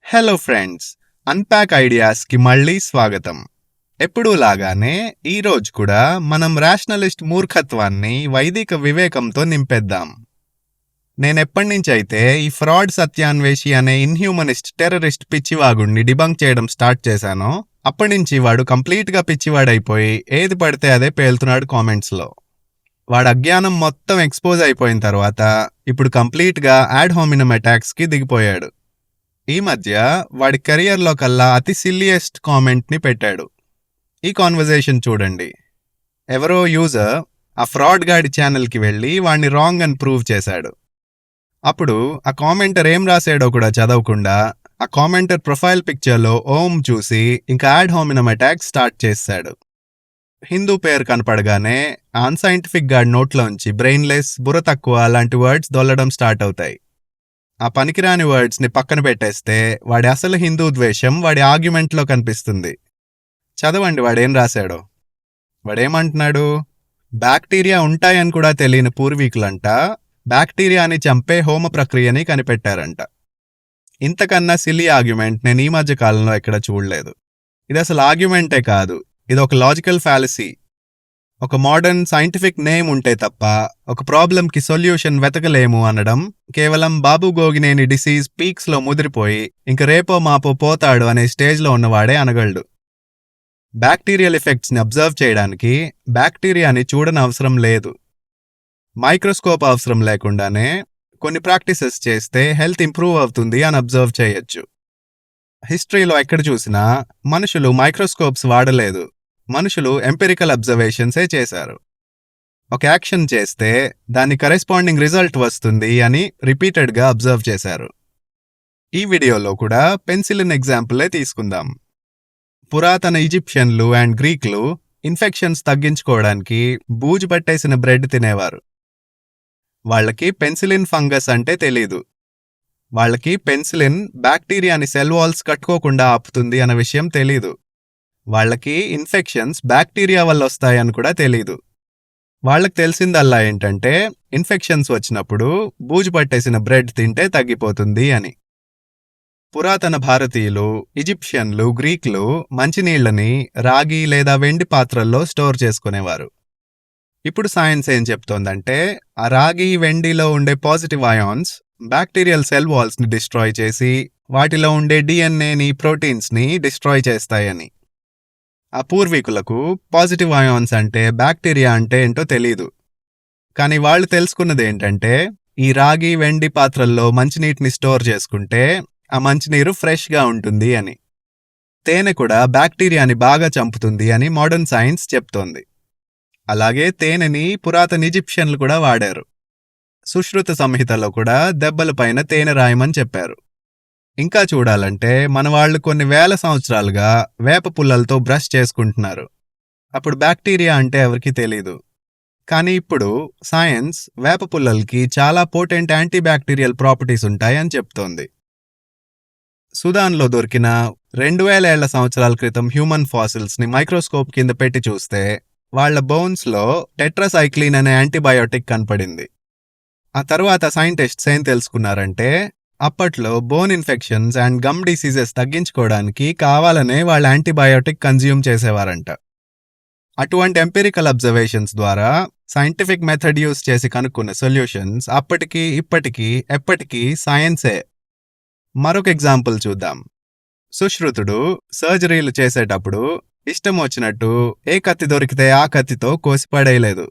Hello friends, unpack ఐడియాస్‌కి మళ్ళీ స్వాగతం. ఎప్పుడూ లాగానే ఈరోజు కూడా మనం రేషనలిస్ట్ మూర్ఖత్వాన్ని వైదిక వివేకంతో నింపేద్దాం. నేనెప్పటినుంచైతే ఈ ఫ్రాడ్ సత్యాన్వేషి అనే ఇన్‌హ్యూమనిస్ట్ టెర్రరిస్ట్ పిచ్చివాగుణ్ణి డిబంక్ చేయడం స్టార్ట్ చేశానో అప్పటినుంచి వాడు కంప్లీట్‌గా పిచ్చివాడైపోయి ఏది పడితే అదే పేలుతున్నాడు కామెంట్స్‌లో. వాడి అజ్ఞానం మొత్తం ఎక్స్‌పోజ్ అయిపోయిన తర్వాత ఇప్పుడు కంప్లీట్‌గా యాడ్ హోమినమ్ అటాక్స్‌కి దిగిపోయాడు. ఈ మధ్య వాడి కెరియర్లో కల్లా అతి సిల్లియెస్ట్ కామెంట్ని పెట్టాడు. ఈ కాన్వర్జేషన్ చూడండి. ఎవరో యూజర్ ఆ ఫ్రాడ్ గాడి ఛానల్కి వెళ్ళి వాడిని రాంగ్ అని ప్రూవ్ చేశాడు. అప్పుడు ఆ కామెంటర్ ఏం రాశాడో కూడా చదవకుండా ఆ కామెంటర్ ప్రొఫైల్ పిక్చర్లో ఓం చూసి ఇంకా యాడ్ హోమినమ్ అటాక్ స్టార్ట్ చేశాడు. హిందూ పేరు కనపడగానే ఆ అన్సైంటిఫిక్ గాడి నోట్లోంచి బ్రెయిన్లెస్, బుర్ర తక్కువ లాంటి వర్డ్స్ దొల్లడం స్టార్ట్ అవుతాయి. ఆ పనికిరాని వర్డ్స్ని పక్కన పెట్టేస్తే వాడి అసలు హిందూ ద్వేషం వాడి ఆర్గ్యుమెంట్లో కనిపిస్తుంది. చదవండి వాడేం రాశాడో. వాడేమంటున్నాడు? బ్యాక్టీరియా ఉంటాయని కూడా తెలియని పూర్వీకులంట బ్యాక్టీరియాని చంపే హోమ ప్రక్రియని కనిపెట్టారంట. ఇంతకన్నా సిల్లీ ఆర్గ్యుమెంట్ నేను ఈ మధ్య కాలంలో ఎక్కడ చూడలేదు. ఇది అసలు ఆర్గ్యుమెంటే కాదు, ఇది ఒక లాజికల్ ఫ్యాలసీ. ఒక మోడర్న్ సైంటిఫిక్ నేమ్ ఉంటే తప్ప ఒక ప్రాబ్లంకి సొల్యూషన్ వెతకలేము అనడం కేవలం బాబు గోగినేని డిసీజ్ పీక్స్లో ముదిరిపోయి ఇంక రేపో మాపో పోతాడు అనే స్టేజ్లో ఉన్నవాడే అనగలడు. బ్యాక్టీరియల్ ఎఫెక్ట్స్ని అబ్జర్వ్ చేయడానికి బ్యాక్టీరియాని చూడనవసరం లేదు. మైక్రోస్కోప్ అవసరం లేకుండానే కొన్ని ప్రాక్టీసెస్ చేస్తే హెల్త్ ఇంప్రూవ్ అవుతుంది అని అబ్జర్వ్ చేయొచ్చు. హిస్టరీలో ఎక్కడ చూసినా మనుషులు మైక్రోస్కోప్స్ వాడలేదు. మనుషులు ఎంపెరికల్ అబ్జర్వేషన్సే చేశారు. ఒక యాక్షన్ చేస్తే దాని కరెస్పాండింగ్ రిజల్ట్ వస్తుంది అని రిపీటెడ్గా అబ్జర్వ్ చేశారు. ఈ వీడియోలో కూడా పెన్సిలిన్ ఎగ్జాంపులే తీసుకుందాం. పురాతన ఈజిప్షియన్లు అండ్ గ్రీక్లు ఇన్ఫెక్షన్స్ తగ్గించుకోవడానికి బూజు పట్టేసిన బ్రెడ్ తినేవారు. వాళ్ళకి పెన్సిలిన్ ఫంగస్ అంటే తెలీదు. వాళ్ళకి పెన్సిలిన్ బ్యాక్టీరియాని సెల్ వాల్స్ కట్టుకోకుండా ఆపుతుంది అన్న విషయం తెలీదు. వాళ్ళకి ఇన్ఫెక్షన్స్ బ్యాక్టీరియా వల్ల వస్తాయని కూడా తెలీదు. వాళ్ళకి తెలిసిందల్లా ఏంటంటే ఇన్ఫెక్షన్స్ వచ్చినప్పుడు బూజు పట్టేసిన బ్రెడ్ తింటే తగ్గిపోతుంది అని. పురాతన భారతీయులు, ఈజిప్షియన్లు, గ్రీకులు మంచినీళ్లని రాగి లేదా వెండి పాత్రల్లో స్టోర్ చేసుకునేవారు. ఇప్పుడు సైన్స్ ఏం చెప్తోందంటే ఆ రాగి, వెండిలో ఉండే పాజిటివ్ అయాన్స్ బ్యాక్టీరియల్ సెల్ వాల్స్ని డిస్ట్రాయ్ చేసి వాటిలో ఉండే డిఎన్ఏని, ప్రోటీన్స్ని డిస్ట్రాయ్ చేస్తాయని. ఆ పూర్వీకులకు పాజిటివ్ అయాన్స్ అంటే బ్యాక్టీరియా అంటే ఏంటో తెలీదు. కానీ వాళ్ళు తెలుసుకున్నది ఏంటంటే ఈ రాగి, వెండి పాత్రల్లో మంచినీటిని స్టోర్ చేసుకుంటే ఆ మంచినీరు ఫ్రెష్గా ఉంటుంది అని. తేనె కూడా బ్యాక్టీరియాని బాగా చంపుతుంది అని మోడర్న్ సైన్స్ చెప్తోంది. అలాగే తేనెని పురాతన ఈజిప్షియన్లు కూడా వాడారు. సుశ్రుత సంహితలో కూడా దెబ్బల పైన తేనె రాయమని చెప్పారు. ఇంకా చూడాలంటే మన వాళ్ళు కొన్ని వేల సంవత్సరాలుగా వేప పుల్లలతో బ్రష్ చేసుకుంటున్నారు. అప్పుడు బ్యాక్టీరియా అంటే ఎవరికీ తెలీదు. కానీ ఇప్పుడు సైన్స్ వేప పుల్లలకి చాలా పోటెంట్ యాంటీబ్యాక్టీరియల్ ప్రాపర్టీస్ ఉంటాయని చెప్తోంది. సుదాన్లో దొరికిన 2000 ఏళ్ల సంవత్సరాల క్రితం హ్యూమన్ ఫాసిల్స్ని మైక్రోస్కోప్ కింద పెట్టి చూస్తే వాళ్ల బోన్స్లో టెట్రాసైక్లిన్ అనే యాంటీబయోటిక్ కనపడింది. ఆ తర్వాత సైంటిస్ట్స్ ఏం తెలుసుకున్నారంటే అప్పట్లో bone infections and gum diseases తగ్గించుకోవడానికి కావాలనే వాళ్ళు యాంటీబయోటిక్ కన్జ్యూమ్ చేసేవారంట. అటువంటి ఎంపెరికల్ అబ్జర్వేషన్స్ ద్వారా సైంటిఫిక్ మెథడ్ యూస్ చేసి కనుక్కున్న సొల్యూషన్స్ అప్పటికి ఇప్పటికీ ఎప్పటికీ సైన్సే. మరొక ఎగ్జాంపుల్ చూద్దాం. సుశ్రుతుడు సర్జరీలు చేసేటప్పుడు ఇష్టం వచ్చినట్టు ఏ కత్తి దొరికితే ఆ కత్తితో కోసిపడేయలేదు.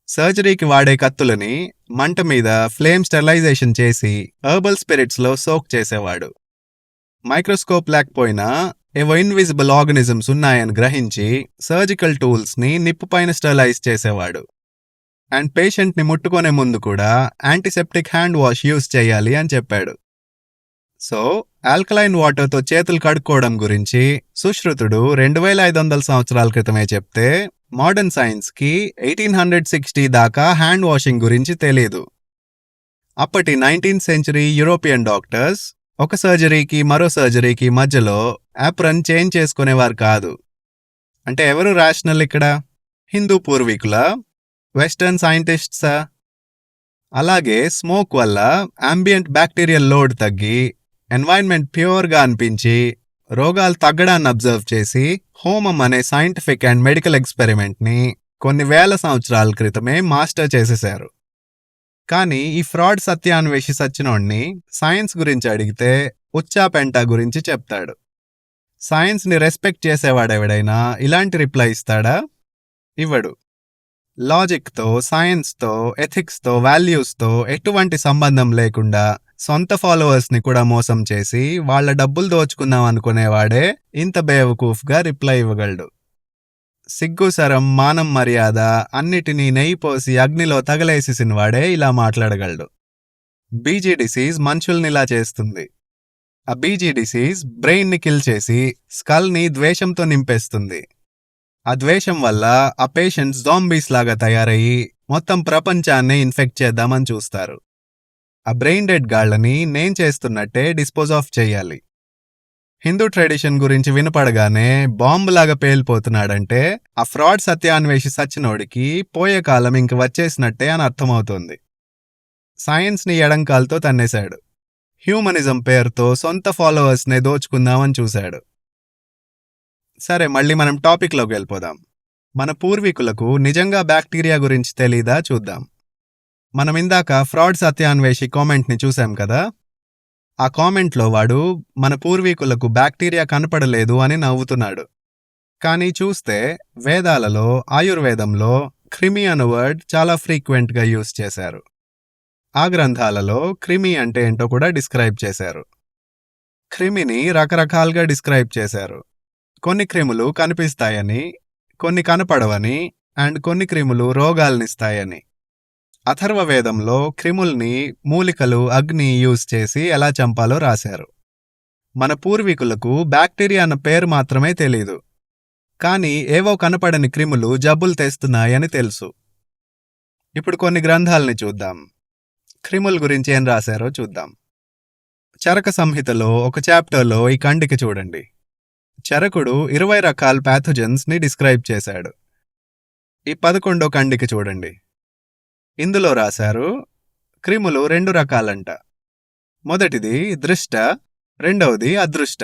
సర్జరీకి వాడే కత్తులని మంట మీద ఫ్లేమ్ స్టెరిలైజేషన్ చేసి హెర్బల్ స్పిరిట్స్లో సోక్ చేసేవాడు. మైక్రోస్కోప్ లేకపోయినా ఏవో ఇన్విజిబుల్ ఆర్గనిజమ్స్ ఉన్నాయని గ్రహించి సర్జికల్ టూల్స్ని నిప్పుపైన స్టెరిలైజ్ చేసేవాడు. అండ్ పేషెంట్ని ముట్టుకునే ముందు కూడా యాంటీసెప్టిక్ హ్యాండ్ వాష్ యూస్ చేయాలి అని చెప్పాడు. సో ఆల్కలైన్ వాటర్తో చేతులు కడుక్కోవడం గురించి సుశ్రుతుడు 2500 సంవత్సరాల క్రితమే చెప్తే మోడర్న్ సైన్స్కి 1860 దాకా హ్యాండ్ వాషింగ్ గురించి తెలీదు. అప్పటి 19th సెంచరీ యూరోపియన్ డాక్టర్స్ ఒక సర్జరీకి మరో సర్జరీకి మధ్యలో యాప్రన్ చేంజ్ చేసుకునేవారు కాదు. అంటే ఎవరు రేషనల్ ఇక్కడ? హిందూ పూర్వీకుల, వెస్టర్న్ సైంటిస్ట్సా? అలాగే స్మోక్ వల్ల అంబియంట్ బ్యాక్టీరియల్ లోడ్ తగ్గి ఎన్వైర్న్మెంట్ ప్యూర్గా అనిపించి రోగాలు తగ్గడాన్ని అబ్జర్వ్ చేసి హోమం అనే సైంటిఫిక్ అండ్ మెడికల్ ఎక్స్పెరిమెంట్ని కొన్ని వేల సంవత్సరాల క్రితమే మాస్టర్ చేసేశారు. కానీ ఈ ఫ్రాడ్ సత్యాన్వేషి సచ్చినోడ్ని సైన్స్ గురించి అడిగితే ఉచ్చాపెంట గురించి చెప్తాడు. సైన్స్ని రెస్పెక్ట్ చేసేవాడెవడైనా ఇలాంటి రిప్లై ఇస్తాడా? ఇవ్వడు. లాజిక్తో, సైన్స్తో, ఎథిక్స్తో, వాల్యూస్తో ఎటువంటి సంబంధం లేకుండా సొంత ఫాలోవర్స్ని కూడా మోసం చేసి వాళ్ళ డబ్బులు దోచుకుందాం అనుకునేవాడే ఇంత బేవకూఫ్గా రిప్లై ఇవ్వగలడు. సిగ్గుసరం, మానం, మర్యాద అన్నిటినీ నెయ్యి పోసి అగ్నిలో తగలేసేసిన వాడే ఇలా మాట్లాడగలడు. బీజీ డిసీజ్ మనుషుల్నిలా చేస్తుంది. ఆ బీజీ డిసీజ్ బ్రెయిన్ని కిల్ చేసి స్కల్ని ద్వేషంతో నింపేస్తుంది. ఆ ద్వేషం వల్ల ఆ పేషెంట్స్ జాంబీస్ లాగా తయారయ్యి మొత్తం ప్రపంచాన్నే ఇన్ఫెక్ట్ చేద్దామని చూస్తారు. ఆ బ్రెయిన్ డెడ్ గాళ్లని నేను చేస్తున్నట్టే డిస్పోజ్ ఆఫ్ చెయ్యాలి. హిందూ ట్రెడిషన్ గురించి వినపడగానే బాంబులాగా పేలిపోతున్నాడంటే ఆ ఫ్రాడ్ సత్యాన్వేషి సచ్చినోడికి పోయే కాలం ఇంక వచ్చేసినట్టే అని అర్థమవుతోంది. సైన్స్ని ఎడంకాలతో తన్నేశాడు. హ్యూమనిజం పేరుతో సొంత ఫాలోవర్స్నే దోచుకుందామని చూశాడు. సరే, మళ్ళీ మనం టాపిక్లోకి వెళ్ళిపోదాం. మన పూర్వీకులకు నిజంగా బ్యాక్టీరియా గురించి తెలీదా చూద్దాం. మనం ఇందాక ఫ్రాడ్ సత్యాన్వేషి కామెంట్ని చూసాం కదా. ఆ కామెంట్లో వాడు మన పూర్వీకులకు బ్యాక్టీరియా కనపడలేదు అని నవ్వుతున్నాడు. కానీ చూస్తే వేదాలలో, ఆయుర్వేదంలో క్రిమి అనే వర్డ్ చాలా ఫ్రీక్వెంట్గా యూజ్ చేశారు. ఆ గ్రంథాలలో క్రిమి అంటే ఏంటో కూడా డిస్క్రైబ్ చేశారు. క్రిమిని రకరకాలుగా డిస్క్రైబ్ చేశారు. కొన్ని క్రిములు కనిపిస్తాయని, కొన్ని కనపడవని, అండ్ కొన్ని క్రిములు రోగాలనిస్తాయని. అథర్వవేదంలో క్రిముల్ని మూలికలు, అగ్ని యూజ్ చేసి ఎలా చంపాలో రాశారు. మన పూర్వీకులకు బ్యాక్టీరియా అన్న పేరు మాత్రమే తెలీదు. కానీ ఏవో కనపడని క్రిములు జబ్బులు తెస్తున్నాయని తెలుసు. ఇప్పుడు కొన్ని గ్రంథాలని చూద్దాం. క్రిముల గురించి ఏం రాశారో చూద్దాం. చరక సంహితలో ఒక చాప్టర్లో ఈ కండికి చూడండి. చరకుడు 20 రకాల ప్యాథోజన్స్ని డిస్క్రైబ్ చేశాడు. ఈ 11వ కండికి చూడండి. ఇందులో రాశారు క్రిములు 2 రకాలంట. మొదటిది దృష్ట, రెండవది అదృష్ట.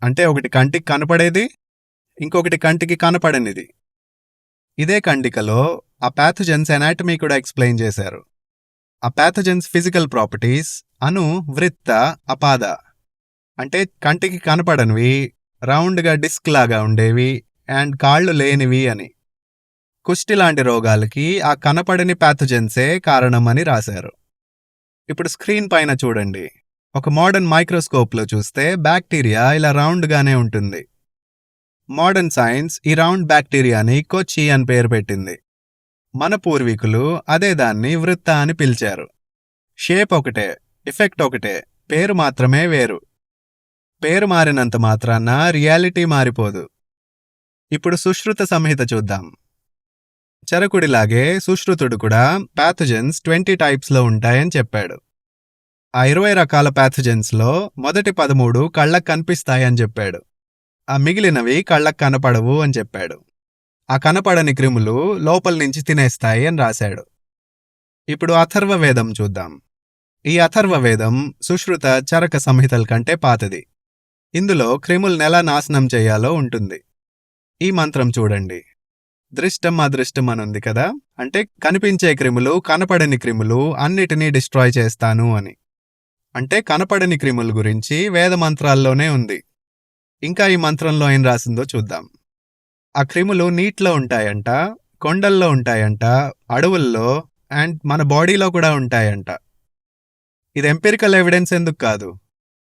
అంటే ఒకటి కంటికి కనపడేది, ఇంకొకటి కంటికి కనపడనిది. ఇదే కండికలో ఆ ప్యాథోజన్స్ ఎనాటమీ కూడా ఎక్స్ప్లెయిన్ చేశారు. ఆ ప్యాథోజన్స్ ఫిజికల్ ప్రాపర్టీస్ అను, వృత్త, అపాద. అంటే కంటికి కనపడనివి, రౌండ్గా డిస్క్ లాగా ఉండేవి, అండ్ కాళ్ళు లేనివి అని. కుష్టి లాంటి రోగాలకి ఆ కనపడని ప్యాథోజన్సే కారణమని రాశారు. ఇప్పుడు స్క్రీన్ పైన చూడండి. ఒక మోడర్న్ మైక్రోస్కోప్లో చూస్తే బ్యాక్టీరియా ఇలా రౌండ్గానే ఉంటుంది. మోడర్న్ సైన్స్ ఈ రౌండ్ బ్యాక్టీరియాని కొచ్చి అని పేరు పెట్టింది. మన పూర్వీకులు అదే దాన్ని వృత్త అని పిలిచారు. షేప్ ఒకటే, ఎఫెక్ట్ ఒకటే, పేరు మాత్రమే వేరు. పేరు మారినంత మాత్రాన రియాలిటీ మారిపోదు. ఇప్పుడు సుశ్రుత సంహిత చూద్దాం. చరకుడిలాగే సుశ్రుతుడు కూడా ప్యాథోజన్స్ 20 టైప్స్లో ఉంటాయని చెప్పాడు. ఆ 20 రకాల ప్యాథోజన్స్లో మొదటి 13 కళ్ళకు కనిపిస్తాయని చెప్పాడు. ఆ మిగిలినవి కళ్ళకు కనపడవు అని చెప్పాడు. ఆ కనపడని క్రిములు లోపల నుంచి తినేస్తాయి అని రాశాడు. ఇప్పుడు అథర్వవేదం చూద్దాం. ఈ అథర్వవేదం సుశ్రుత, చరక సంహితల కంటే పాతది. ఇందులో క్రిములను ఎలా నాశనం చేయాలో ఉంటుంది. ఈ మంత్రం చూడండి. దృష్టం అదృష్టం అని ఉంది కదా. అంటే కనిపించే క్రిములు, కనపడని క్రిములు అన్నిటినీ డిస్ట్రాయ్ చేస్తాను అని. అంటే కనపడని క్రిముల గురించి వేద మంత్రాల్లోనే ఉంది. ఇంకా ఈ మంత్రంలో ఏం రాసిందో చూద్దాం. ఆ క్రిములు నీటిలో ఉంటాయంట, కొండల్లో ఉంటాయంట, అడవుల్లో, అండ్ మన బాడీలో కూడా ఉంటాయంట. ఇది ఎంపిరికల్ ఎవిడెన్స్ ఎందుకు కాదు,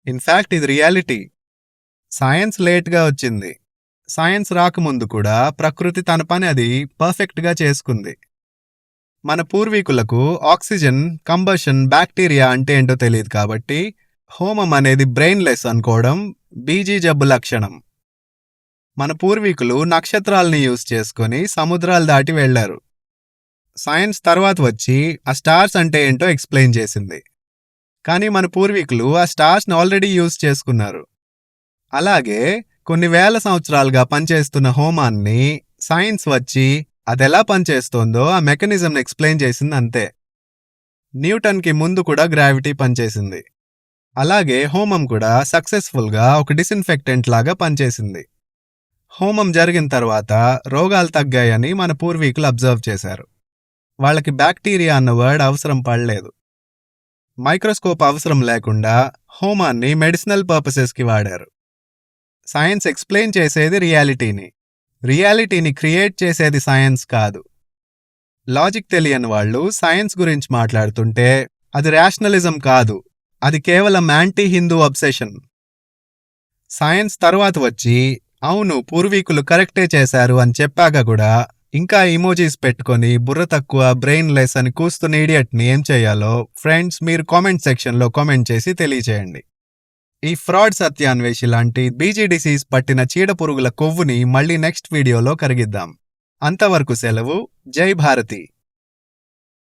ఇన్ఫ్యాక్ట్ ఇది రియాలిటీ. సైన్స్ లేట్గా వచ్చింది. సైన్స్ రాకముందు కూడా ప్రకృతి తన పని అది పర్ఫెక్ట్గా చేసుకుంది. మన పూర్వీకులకు ఆక్సిజన్, కంబషన్, బ్యాక్టీరియా అంటే ఏంటో తెలియదు కాబట్టి హోమం అనేది బ్రెయిన్లెస్ అనుకోవడం బీజీ జబ్బు లక్షణం. మన పూర్వీకులు నక్షత్రాలని యూజ్ చేసుకొని సముద్రాలు దాటి వెళ్లారు. సైన్స్ తర్వాత వచ్చి ఆ స్టార్స్ అంటే ఏంటో ఎక్స్ప్లెయిన్ చేసింది. కానీ మన పూర్వీకులు ఆ స్టార్స్ని ఆల్రెడీ యూజ్ చేసుకున్నారు. అలాగే కొన్ని వేల సంవత్సరాలుగా పనిచేస్తున్న హోమాన్ని సైన్స్ వచ్చి అదెలా పనిచేస్తోందో ఆ మెకానిజంని ఎక్స్ప్లెయిన్ చేసింది అంతే. న్యూటన్కి ముందు కూడా గ్రావిటీ పనిచేసింది. అలాగే హోమం కూడా సక్సెస్ఫుల్గా ఒక డిస్ఇన్ఫెక్టెంట్ లాగా పనిచేసింది. హోమం జరిగిన తర్వాత రోగాలు తగ్గాయని మన పూర్వీకులు అబ్జర్వ్ చేశారు. వాళ్ళకి బ్యాక్టీరియా అన్న వర్డ్ అవసరం పడలేదు. మైక్రోస్కోప్ అవసరం లేకుండా హోమాన్ని మెడిసినల్ పర్పసెస్కి వాడారు. సైన్స్ ఎక్స్ప్లెయిన్ చేసేది రియాలిటీని క్రియేట్ చేసేది సైన్స్ కాదు. లాజిక్ తెలియని వాళ్ళు సైన్స్ గురించి మాట్లాడుతుంటే అది రేషనలిజం కాదు, అది కేవలం యాంటీ హిందూ అబ్సెషన్. సైన్స్ తరువాత వచ్చి అవును పూర్వీకులు కరెక్టే చేశారు అని చెప్పాక కూడా ఇంకా ఇమోజీస్ పెట్టుకొని బుర్ర తక్కువ బ్రెయిన్ లెస్ అని కూస్తున్న ఇడియట్ని ఏం చేయాలో ఫ్రెండ్స్ మీరు కామెంట్ సెక్షన్లో కామెంట్ చేసి తెలియచేయండి. ఈ ఫ్రాడ్ సత్యాన్వేషి లాంటి బీజీ డిసీజ్ పట్టిన చీడపురుగుల కొవ్వుని మళ్ళీ నెక్స్ట్ వీడియోలో కరిగిద్దాం. అంతవరకు సెలవు. జై భారతి.